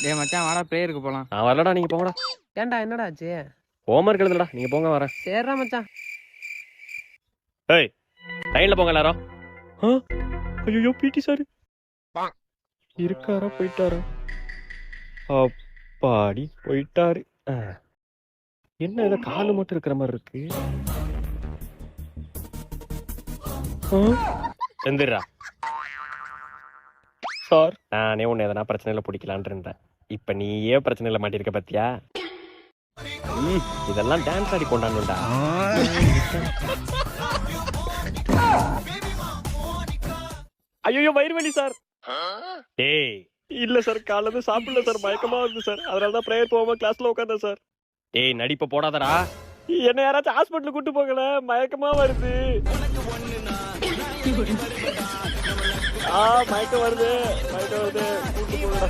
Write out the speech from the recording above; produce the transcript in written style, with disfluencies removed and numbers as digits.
டேய் மச்சான் வாடா பிரேயருக்கு போலாம். நான் வரலடா, நீங்க போங்கடா. ஏன்டா என்னடா ஆச்சு? ஹோம்ஒர்க் எழுதுடா, நீங்க போங்க, வரேன். சரிடா மச்சான். ஏய் லைன்ல போங்க எல்லாரும். ஐயோ பிடி சார் இருக்காரா போயிட்டாரா? அப்பாடி போயிட்டாரு. என்ன ஏதோ காலு மட்டும் இருக்கிற மாதிரி இருக்கு. எந்திரா சார், நானே உன்னை எதனா பிரச்சனையில பிடிக்கலான் இருந்தேன். இப்ப நீயே பிரச்சனையில மாட்டிருக்க பத்தியா? இதெல்லாம் டான்ஸ் ஆடி கொண்டாடணும்டா. ஐயோ வயிறு வலி சார். டேய் இல்ல சார், காலைல சாப்பிடல சார், மயக்கமா வருது சார், அதனாலதான் பிரேயர் போகாம கிளாஸ்ல உட்காந்தேன் சார். டேய் நடிப்ப போடாதடா. என்ன யாராச்சும் ஹாஸ்பிட்டல் கூட்டு போகல, மயக்கமா வருது. மயக்கம் வருது, கூட்டு போகல.